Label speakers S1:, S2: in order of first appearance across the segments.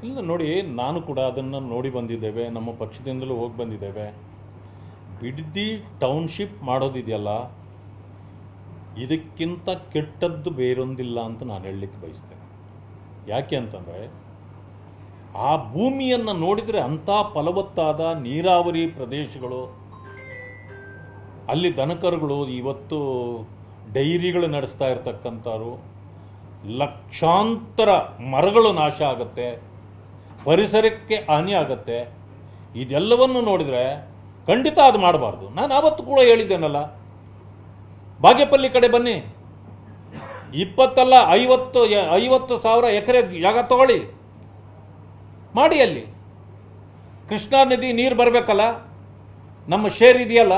S1: ಇಲ್ಲ ನೋಡಿ, ನಾನು ಕೂಡ ಅದನ್ನು ನೋಡಿ ಬಂದಿದ್ದೇವೆ, ನಮ್ಮ ಪಕ್ಷದಿಂದಲೂ ಹೋಗಿ ಬಂದಿದ್ದೇವೆ. ಬಿಡದಿ ಟೌನ್ಶಿಪ್ ಮಾಡೋದಿದೆಯಲ್ಲ, ಇದಕ್ಕಿಂತ ಕೆಟ್ಟದ್ದು ಬೇರೊಂದಿಲ್ಲ ಅಂತ ನಾನು ಹೇಳಲಿಕ್ಕೆ ಬಯಸ್ತೇನೆ. ಯಾಕೆ ಅಂತಂದರೆ, ಆ ಭೂಮಿಯನ್ನು ನೋಡಿದರೆ ಅಂಥ ಫಲವತ್ತಾದ ನೀರಾವರಿ ಪ್ರದೇಶಗಳು, ಅಲ್ಲಿ ದನಕರುಗಳು ಇವತ್ತು ಡೈರಿಗಳು ನಡೆಸ್ತಾ ಇರ್ತಕ್ಕಂಥವ್ರು, ಲಕ್ಷಾಂತರ ಮರಗಳು ನಾಶ ಆಗುತ್ತೆ, ಪರಿಸರಕ್ಕೆ ಹಾನಿ ಆಗುತ್ತೆ. ಇದೆಲ್ಲವನ್ನು ನೋಡಿದರೆ ಖಂಡಿತ ಅದು ಮಾಡಬಾರ್ದು. ನಾನು ಆವತ್ತು ಕೂಡ ಹೇಳಿದ್ದೇನಲ್ಲ, ಬಾಗೇಪಲ್ಲಿ ಕಡೆ ಬನ್ನಿ, 20 ಅಲ್ಲ 50,000 ಎಕರೆ ಜಾಗ ತಗೊಳ್ಳಿ, ಮಾಡಿ. ಅಲ್ಲಿ ಕೃಷ್ಣಾ ನದಿ ನೀರು ಬರಬೇಕಲ್ಲ, ನಮ್ಮ ಶೇರ್ ಇದೆಯಲ್ಲ,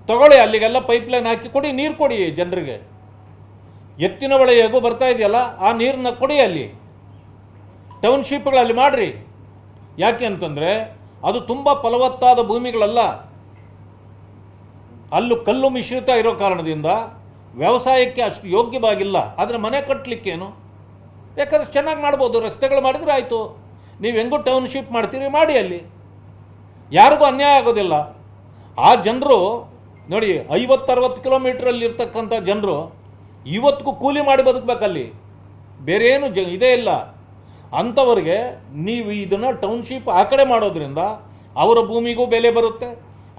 S1: ತಗೊಳ್ಳಿ. ಅಲ್ಲಿಗೆಲ್ಲ ಪೈಪ್ಲೈನ್ ಹಾಕಿ ಕೊಡಿ, ನೀರು ಕೊಡಿ ಜನರಿಗೆ. ಎತ್ತಿನ ಹೊಳೆ ಹೇಗೋ ಬರ್ತಾ ಇದೆಯಲ್ಲ, ಆ ನೀರನ್ನ ಕೊಡಿ. ಅಲ್ಲಿ ಟೌನ್ಶಿಪ್ಗಳಲ್ಲಿ ಮಾಡ್ರಿ. ಯಾಕೆ ಅಂತಂದರೆ ಅದು ತುಂಬ ಫಲವತ್ತಾದ ಭೂಮಿಗಳಲ್ಲ, ಅಲ್ಲೂ ಕಲ್ಲು ಮಿಶ್ರಿತ ಇರೋ ಕಾರಣದಿಂದ ವ್ಯವಸಾಯಕ್ಕೆ ಅಷ್ಟು ಯೋಗ್ಯವಾಗಿಲ್ಲ. ಆದರೆ ಮನೆ ಕಟ್ಟಲಿಕ್ಕೇನು, ಬೇಕಾದ್ರೆ ಚೆನ್ನಾಗಿ ಮಾಡ್ಬೋದು, ರಸ್ತೆಗಳು ಮಾಡಿದರೆ ಆಯಿತು. ನೀವು ಹೆಂಗೂ ಟೌನ್ಶಿಪ್ ಮಾಡ್ತೀರಿ, ಮಾಡಿ. ಅಲ್ಲಿ ಯಾರಿಗೂ ಅನ್ಯಾಯ ಆಗೋದಿಲ್ಲ. ಆ ಜನರು ನೋಡಿ, 50-60 ಕಿಲೋಮೀಟ್ರಲ್ಲಿ ಇರ್ತಕ್ಕಂಥ ಜನರು ಇವತ್ತಿಗೂ ಕೂಲಿ ಮಾಡಿ ಬದುಕಬೇಕಲ್ಲಿ, ಬೇರೆ ಏನು ಇದೇ ಇಲ್ಲ. ಅಂಥವ್ರಿಗೆ ನೀವು ಇದನ್ನು ಟೌನ್ಶಿಪ್ ಆ ಕಡೆ ಮಾಡೋದ್ರಿಂದ ಅವರ ಭೂಮಿಗೂ ಬೆಲೆ ಬರುತ್ತೆ,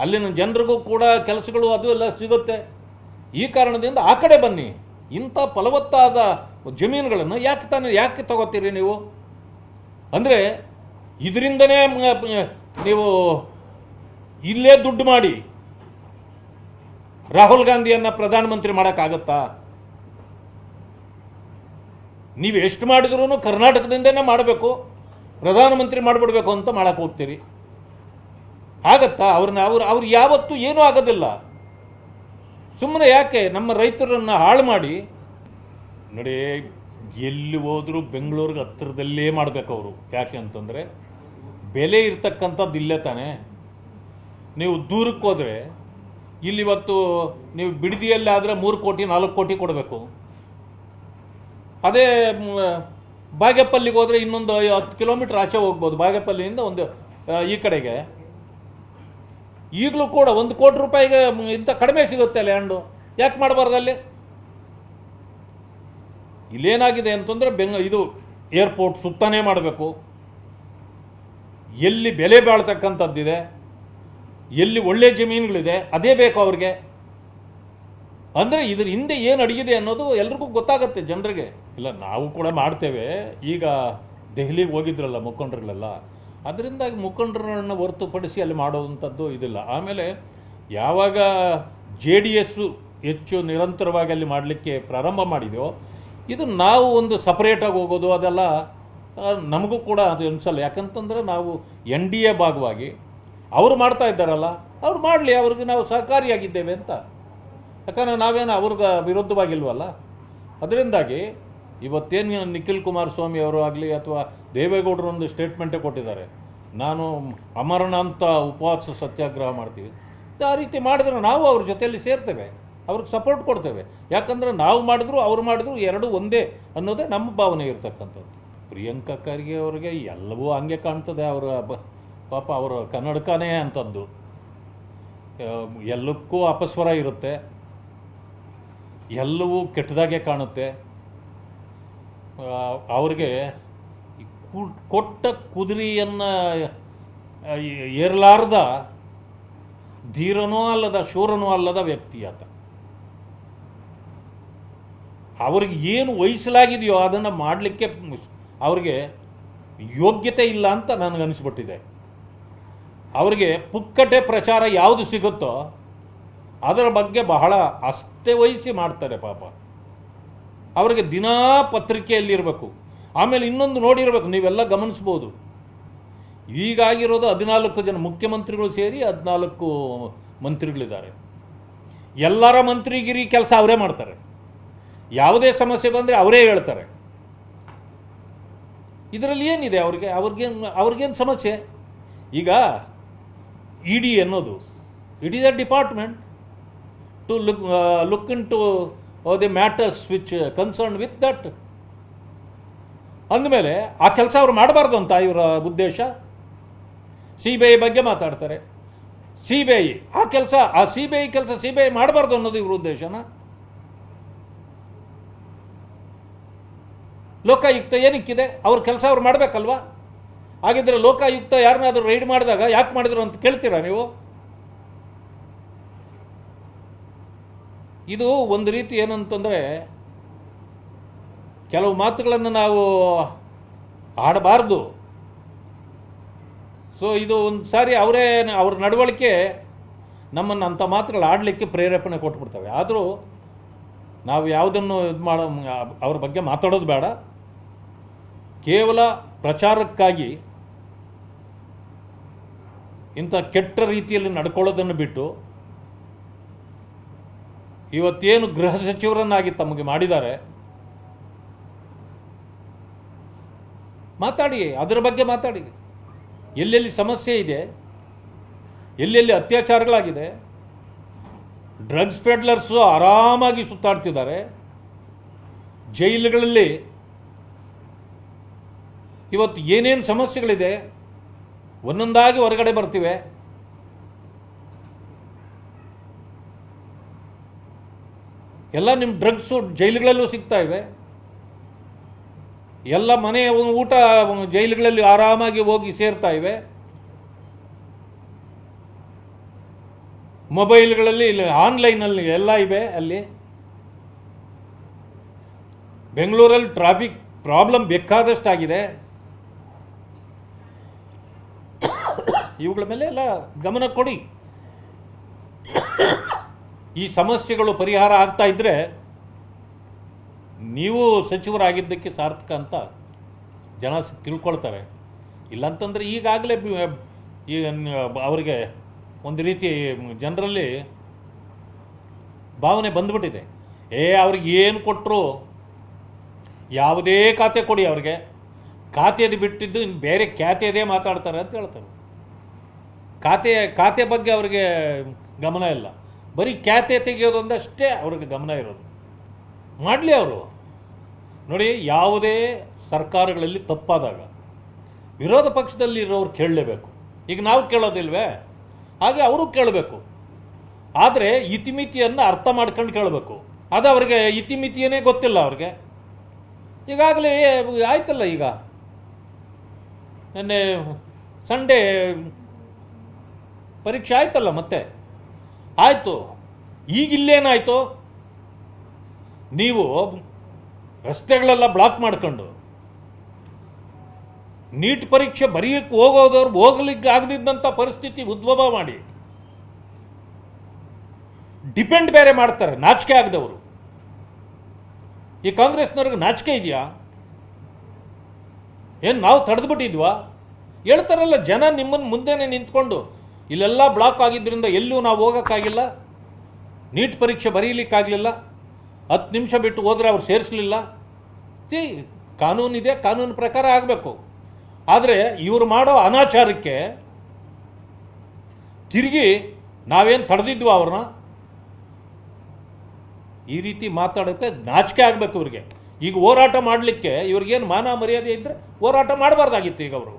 S1: ಅಲ್ಲಿನ ಜನರಿಗೂ ಕೂಡ ಕೆಲಸಗಳು ಅದು ಎಲ್ಲ ಸಿಗುತ್ತೆ. ಈ ಕಾರಣದಿಂದ ಆ ಕಡೆ ಬನ್ನಿ. ಇಂಥ ಫಲವತ್ತಾದ ಜಮೀನುಗಳನ್ನು ಯಾಕೆ ತಗೋತೀರಿ ನೀವು? ಅಂದರೆ ಇದರಿಂದನೇ ನೀವು ಇಲ್ಲೇ ದುಡ್ಡು ಮಾಡಿ ರಾಹುಲ್ ಗಾಂಧಿಯನ್ನು ಪ್ರಧಾನಮಂತ್ರಿ ಮಾಡೋಕ್ಕಾಗತ್ತಾ? ನೀವು ಎಷ್ಟು ಮಾಡಿದ್ರೂ ಕರ್ನಾಟಕದಿಂದನೇ ಮಾಡಬೇಕು, ಪ್ರಧಾನಮಂತ್ರಿ ಮಾಡಿಬಿಡ್ಬೇಕು ಅಂತ ಮಾಡಕ್ಕೆ ಹೋಗ್ತೀರಿ. ಆಗತ್ತಾ? ಅವ್ರು ಯಾವತ್ತೂ ಏನೂ ಆಗೋದಿಲ್ಲ. ಸುಮ್ಮನೆ ಯಾಕೆ ನಮ್ಮ ರೈತರನ್ನು ಹಾಳು ಮಾಡಿ. ನೋಡಿ, ಎಲ್ಲಿ ಹೋದರೂ ಬೆಂಗಳೂರಿಗೆ ಹತ್ತಿರದಲ್ಲೇ ಮಾಡಬೇಕು ಅವರು. ಯಾಕೆ ಅಂತಂದರೆ ಬೆಲೆ ಇರ್ತಕ್ಕಂಥದ್ದು ಇಲ್ಲೇ ತಾನೆ. ನೀವು ದೂರಕ್ಕೆ ಹೋದರೆ, ಇಲ್ಲಿವತ್ತು ನೀವು ಬಿಡದಿಯಲ್ಲಿ ಆದರೆ 3 ಕೋಟಿ 4 ಕೋಟಿ ಕೊಡಬೇಕು. ಅದೇ ಬಾಗೇಪಲ್ಲಿಗೆ ಹೋದರೆ ಇನ್ನೊಂದು 10 ಕಿಲೋಮೀಟ್ರ್ ಆಚೆ ಹೋಗ್ಬೋದು. ಬಾಗೇಪಲ್ಲಿಯಿಂದ ಒಂದು ಈ ಕಡೆಗೆ ಈಗಲೂ ಕೂಡ 1 ಕೋಟಿ ರೂಪಾಯಿಗೆ ಇಂಥ ಕಡಿಮೆ ಸಿಗುತ್ತೆ ಲ್ಯಾಂಡು. ಯಾಕೆ ಮಾಡಬಾರ್ದಲ್ಲಿ? ಇಲ್ಲೇನಾಗಿದೆ ಅಂತಂದರೆ ಇದು ಏರ್ಪೋರ್ಟ್ ಸುತ್ತಾನೇ ಮಾಡಬೇಕು. ಎಲ್ಲಿ ಬೆಲೆ ಬಾಳ್ತಕ್ಕಂಥದ್ದಿದೆ, ಎಲ್ಲಿ ಒಳ್ಳೆ ಜಮೀನುಗಳಿದೆ, ಅದೇ ಬೇಕು ಅವ್ರಿಗೆ. ಅಂದರೆ ಇದ್ರ ಹಿಂದೆ ಏನು ಅಡಗಿದೆ ಅನ್ನೋದು ಎಲ್ರಿಗೂ ಗೊತ್ತಾಗುತ್ತೆ ಜನರಿಗೆ. ಇಲ್ಲ, ನಾವು ಕೂಡ ಮಾಡ್ತೇವೆ. ಈಗ ದೆಹಲಿಗೆ ಹೋಗಿದ್ರಲ್ಲ ಮುಖಂಡರುಗಳೆಲ್ಲ, ಅದರಿಂದಾಗಿ ಮುಖಂಡರನ್ನು ಹೊರತುಪಡಿಸಿ ಅಲ್ಲಿ ಮಾಡೋವಂಥದ್ದು ಇದಿಲ್ಲ. ಆಮೇಲೆ ಯಾವಾಗ JDS ಹೆಚ್ಚು ನಿರಂತರವಾಗಿ ಅಲ್ಲಿ ಮಾಡಲಿಕ್ಕೆ ಪ್ರಾರಂಭ ಮಾಡಿದೆಯೋ, ಇದು ನಾವು ಒಂದು ಸಪ್ರೇಟಾಗಿ ಹೋಗೋದು ಅದೆಲ್ಲ ನಮಗೂ ಕೂಡ ಅದು ಅನಿಸಲ್ಲ. ಯಾಕಂತಂದರೆ ನಾವು NDA ಭಾಗವಾಗಿ ಅವರು ಮಾಡ್ತಾ ಇದ್ದಾರಲ್ಲ, ಅವ್ರು ಮಾಡಲಿ, ಅವ್ರಿಗೆ ನಾವು ಸಹಕಾರಿಯಾಗಿದ್ದೇವೆ ಅಂತ. ಯಾಕಂದರೆ ನಾವೇನು ಅವ್ರಿಗೆ ವಿರುದ್ಧವಾಗಿಲ್ವಲ್ಲ. ಅದರಿಂದಾಗಿ ಇವತ್ತೇನು ನಿಖಿಲ್ ಕುಮಾರಸ್ವಾಮಿ ಅವರು ಆಗಲಿ ಅಥವಾ ದೇವೇಗೌಡರು ಒಂದು ಸ್ಟೇಟ್ಮೆಂಟೇ ಕೊಟ್ಟಿದ್ದಾರೆ, ನಾನು ಅಮರನಾಥ ಉಪವಾಸ ಸತ್ಯಾಗ್ರಹ ಮಾಡ್ತೀವಿ. ಆ ರೀತಿ ಮಾಡಿದ್ರೆ ನಾವು ಅವ್ರ ಜೊತೆಯಲ್ಲಿ ಸೇರ್ತೇವೆ, ಅವ್ರಿಗೆ ಸಪೋರ್ಟ್ ಕೊಡ್ತೇವೆ. ಯಾಕಂದರೆ ನಾವು ಮಾಡಿದ್ರು ಅವ್ರು ಮಾಡಿದ್ರು ಎರಡೂ ಒಂದೇ ಅನ್ನೋದೇ ನಮ್ಮ ಭಾವನೆ ಇರ್ತಕ್ಕಂಥದ್ದು. ಪ್ರಿಯಾಂಕಾ ಖರ್ಗೆ ಅವ್ರಿಗೆ ಎಲ್ಲವೂ ಹಂಗೆ ಕಾಣ್ತದೆ. ಅವರ ಪಾಪ ಅವರ ಕನ್ನಡಕನೇ ಅಂಥದ್ದು, ಎಲ್ಲಕ್ಕೂ ಅಪಸ್ವರ ಇರುತ್ತೆ, ಎಲ್ಲವೂ ಕೆಟ್ಟದಾಗೆ ಕಾಣುತ್ತೆ. ಅವ್ರಿಗೆ ಕೊಟ್ಟ ಕುದುರೆಯನ್ನು ಏರಲಾರ್ದ ಧೀರನೂ ಅಲ್ಲದ ಶೂರನೂ ಅಲ್ಲದ ವ್ಯಕ್ತಿ ಆತ. ಅವ್ರಿಗೆ ಏನು ವಹಿಸಲಾಗಿದೆಯೋ ಅದನ್ನು ಮಾಡಲಿಕ್ಕೆ ಅವ್ರಿಗೆ ಯೋಗ್ಯತೆ ಇಲ್ಲ ಅಂತ ನನಗನ್ನಿಸ್ಬಿಟ್ಟಿದೆ. ಅವರಿಗೆ ಪುಕ್ಕಟೆ ಪ್ರಚಾರ ಯಾವುದು ಸಿಗುತ್ತೋ ಅದರ ಬಗ್ಗೆ ಬಹಳ ಅಷ್ಟೇ ವಹಿಸಿ ಮಾಡ್ತಾರೆ ಪಾಪ. ಅವರಿಗೆ ದಿನಾ ಪತ್ರಿಕೆಯಲ್ಲಿರಬೇಕು. ಆಮೇಲೆ ಇನ್ನೊಂದು ನೋಡಿರಬೇಕು, ನೀವೆಲ್ಲ ಗಮನಿಸ್ಬೋದು, ಈಗಾಗಿರೋದು 14 ಜನ ಮುಖ್ಯಮಂತ್ರಿಗಳು ಸೇರಿ 14 ಮಂತ್ರಿಗಳಿದ್ದಾರೆ. ಎಲ್ಲರ ಮಂತ್ರಿಗಿರಿ ಕೆಲಸ ಅವರೇ ಮಾಡ್ತಾರೆ. ಯಾವುದೇ ಸಮಸ್ಯೆ ಬಂದರೆ ಅವರೇ ಹೇಳ್ತಾರೆ. ಇದರಲ್ಲಿ ಏನಿದೆ? ಅವ್ರಿಗೇನು ಸಮಸ್ಯೆ? ಈಗ ED ಅನ್ನೋದು, it is a department to look into the matters which concern with that. ಅಂದಮೇಲೆ ಆ ಕೆಲಸ ಅವ್ರು ಮಾಡಬಾರ್ದು ಅಂತ ಇವರ ಉದ್ದೇಶ. CBI ಬಗ್ಗೆ ಮಾತಾಡ್ತಾರೆ. CBI ಆ ಕೆಲಸ, ಆ CBI ಕೆಲಸ CBI ಮಾಡಬಾರ್ದು ಅನ್ನೋದು ಇವ್ರ ಉದ್ದೇಶನ. ಲೋಕಾಯುಕ್ತ ಏನಕ್ಕಿದೆ? ಅವ್ರ ಕೆಲಸ ಅವ್ರು ಮಾಡಬೇಕಲ್ವಾ? ಹಾಗಿದ್ರೆ ಲೋಕಾಯುಕ್ತ ಯಾರನ್ನಾದ್ರೂ ರೈಡ್ ಮಾಡಿದಾಗ ಯಾಕೆ ಮಾಡಿದ್ರು ಅಂತ ಕೇಳ್ತೀರಾ ನೀವು? ಇದು ಒಂದು ರೀತಿ ಏನಂತಂದರೆ, ಕೆಲವು ಮಾತುಗಳನ್ನು ನಾವು ಆಡಬಾರ್ದು. ಸೊ ಇದು ಒಂದು ಸಾರಿ ಅವ್ರ ನಡವಳಿಕೆ ನಮ್ಮನ್ನು ಅಂಥ ಮಾತುಗಳು ಆಡಲಿಕ್ಕೆ ಪ್ರೇರೇಪಣೆ ಕೊಟ್ಬಿಡ್ತವೆ. ಆದರೂ ನಾವು ಯಾವುದನ್ನು ಇದು ಮಾಡೋ ಅವ್ರ ಬಗ್ಗೆ ಮಾತಾಡೋದು ಬೇಡ. ಕೇವಲ ಪ್ರಚಾರಕ್ಕಾಗಿ ಇಂಥ ಕೆಟ್ಟ ರೀತಿಯಲ್ಲಿ ನಡ್ಕೊಳ್ಳೋದನ್ನು ಬಿಟ್ಟು ಇವತ್ತೇನು ಗೃಹ ಸಚಿವರನ್ನಾಗಿ ತಮಗೆ ಮಾಡಿದ್ದಾರೆ, ಮಾತಾಡಿ, ಅದರ ಬಗ್ಗೆ ಮಾತಾಡಿ. ಎಲ್ಲೆಲ್ಲಿ ಸಮಸ್ಯೆ ಇದೆ, ಎಲ್ಲೆಲ್ಲಿ ಅತ್ಯಾಚಾರಗಳಾಗಿದೆ, ಡ್ರಗ್ಸ್ ಪೆಡ್ಲರ್ಸು ಆರಾಮಾಗಿ ಸುತ್ತಾಡ್ತಿದ್ದಾರೆ, ಜೈಲುಗಳಲ್ಲಿ ಇವತ್ತು ಏನೇನು ಸಮಸ್ಯೆಗಳಿದೆ ಒಂದೊಂದಾಗಿ ಹೊರಗಡೆ ಬರ್ತಿವೆ. ಎಲ್ಲ ನಿಮ್ಮ ಡ್ರಗ್ಸು ಜೈಲುಗಳಲ್ಲೂ ಸಿಗ್ತಾ ಇವೆ. ಎಲ್ಲ ಮನೆ ಊಟ ಜೈಲುಗಳಲ್ಲಿ ಆರಾಮಾಗಿ ಹೋಗಿ ಸೇರ್ತಾ ಇವೆ. ಮೊಬೈಲ್ಗಳಲ್ಲಿ ಆನ್ಲೈನಲ್ಲಿ ಎಲ್ಲ ಇವೆ. ಅಲ್ಲಿ ಬೆಂಗಳೂರಲ್ಲಿ ಟ್ರಾಫಿಕ್ ಪ್ರಾಬ್ಲಮ್ ಬೇಕಾದಷ್ಟಾಗಿದೆ. ಇವುಗಳ ಮೇಲೆ ಎಲ್ಲ ಗಮನ ಕೊಡಿ. ಈ ಸಮಸ್ಯೆಗಳು ಪರಿಹಾರ ಆಗ್ತಾ ಇದ್ದರೆ ನೀವು ಸಚಿವರಾಗಿದ್ದಕ್ಕೆ ಸಾರ್ಥಕ ಅಂತ ಜನ ತಿಳ್ಕೊಳ್ತಾರೆ. ಇಲ್ಲಂತಂದರೆ ಈಗಾಗಲೇ ಈಗ ಅವರಿಗೆ ಒಂದು ರೀತಿ ಜನರಲ್ಲಿ ಭಾವನೆ ಬಂದ್ಬಿಟ್ಟಿದೆ. ಅವ್ರಿಗೆ ಏನು ಕೊಟ್ಟರು, ಯಾವುದೇ ಖಾತೆ ಕೊಡಿ ಅವ್ರಿಗೆ, ಖಾತೆದು ಬಿಟ್ಟಿದ್ದು ಇನ್ನು ಬೇರೆ ಖ್ಯಾತೆಯದೇ ಮಾತಾಡ್ತಾರೆ ಅಂತ ಹೇಳ್ತಾರೆ. ಖಾತೆ ಬಗ್ಗೆ ಅವ್ರಿಗೆ ಗಮನ ಇಲ್ಲ, ಬರೀ ಖ್ಯಾತೆ ತೆಗೆಯೋದೊಂದಷ್ಟೇ ಅವ್ರಿಗೆ ಗಮನ ಇರೋದು. ಮಾಡಲಿ ಅವರು. ನೋಡಿ, ಯಾವುದೇ ಸರ್ಕಾರಗಳಲ್ಲಿ ತಪ್ಪಾದಾಗ ವಿರೋಧ ಪಕ್ಷದಲ್ಲಿ ಇರೋರು ಕೇಳಲೇಬೇಕು. ಈಗ ನಾವು ಕೇಳೋದಿಲ್ವೇ? ಹಾಗೆ ಅವರು ಕೇಳಬೇಕು. ಆದರೆ ಇತಿಮಿತಿಯನ್ನು ಅರ್ಥ ಮಾಡ್ಕೊಂಡು ಕೇಳಬೇಕು. ಅದು ಅವ್ರಿಗೆ ಇತಿಮಿತಿಯೇ ಗೊತ್ತಿಲ್ಲ ಅವ್ರಿಗೆ. ಈಗಾಗಲೇ ಆಯ್ತಲ್ಲ, ಈಗ ನೆನ್ನೆ ಸಂಡೇ ಪರೀಕ್ಷೆ ಆಯ್ತಲ್ಲ, ಮತ್ತೆ ಆಯಿತು. ಈಗಿಲ್ಲೇನಾಯಿತು? ನೀವು ರಸ್ತೆಗಳೆಲ್ಲ ಬ್ಲಾಕ್ ಮಾಡ್ಕೊಂಡು ನೀಟ್ ಪರೀಕ್ಷೆ ಬರೆಯಕ್ಕೆ ಹೋಗೋದವ್ರು ಹೋಗ್ಲಿಕ್ಕೆ ಆಗದಿದ್ದಂಥ ಪರಿಸ್ಥಿತಿ ಉದ್ಭವ ಮಾಡಿ ಡಿಪೆಂಡ್ ಬೇರೆ ಮಾಡ್ತಾರೆ, ನಾಚಿಕೆ ಆಗದವರು. ಈ ಕಾಂಗ್ರೆಸ್ನವ್ರಿಗೆ ನಾಚಿಕೆ ಇದೆಯಾ? ಏನು ನಾವು ತಡೆದ್ಬಿಟ್ಟಿದ್ವಾ? ಹೇಳ್ತಾರಲ್ಲ, ಜನ ನಿಮ್ಮನ್ನು ಮುಂದೆನೇ ನಿಂತ್ಕೊಂಡು ಇಲ್ಲೆಲ್ಲ ಬ್ಲಾಕ್ ಆಗಿದ್ದರಿಂದ ಎಲ್ಲೂ ನಾವು ಹೋಗೋಕ್ಕಾಗಿಲ್ಲ, ನೀಟ್ ಪರೀಕ್ಷೆ ಬರೀಲಿಕ್ಕಾಗಲಿಲ್ಲ, 10 ನಿಮಿಷ ಬಿಟ್ಟು ಹೋದರೆ ಅವ್ರು ಸೇರಿಸಲಿಲ್ಲ. ಕಾನೂನಿದೆ, ಕಾನೂನು ಪ್ರಕಾರ ಆಗಬೇಕು. ಆದರೆ ಇವರು ಮಾಡೋ ಅನಾಚಾರಕ್ಕೆ ತಿರುಗಿ ನಾವೇನು ತಡೆದಿದ್ವಾ ಅವ್ರನ್ನ? ಈ ರೀತಿ ಮಾತಾಡೋಕ್ಕೆ ನಾಚಿಕೆ ಆಗಬೇಕು ಇವ್ರಿಗೆ. ಈಗ ಹೋರಾಟ ಮಾಡಲಿಕ್ಕೆ ಇವ್ರಿಗೇನು ಮಾನ ಮರ್ಯಾದೆ ಇದ್ದರೆ ಹೋರಾಟ ಮಾಡಬಾರ್ದಾಗಿತ್ತು ಈಗ ಅವರು.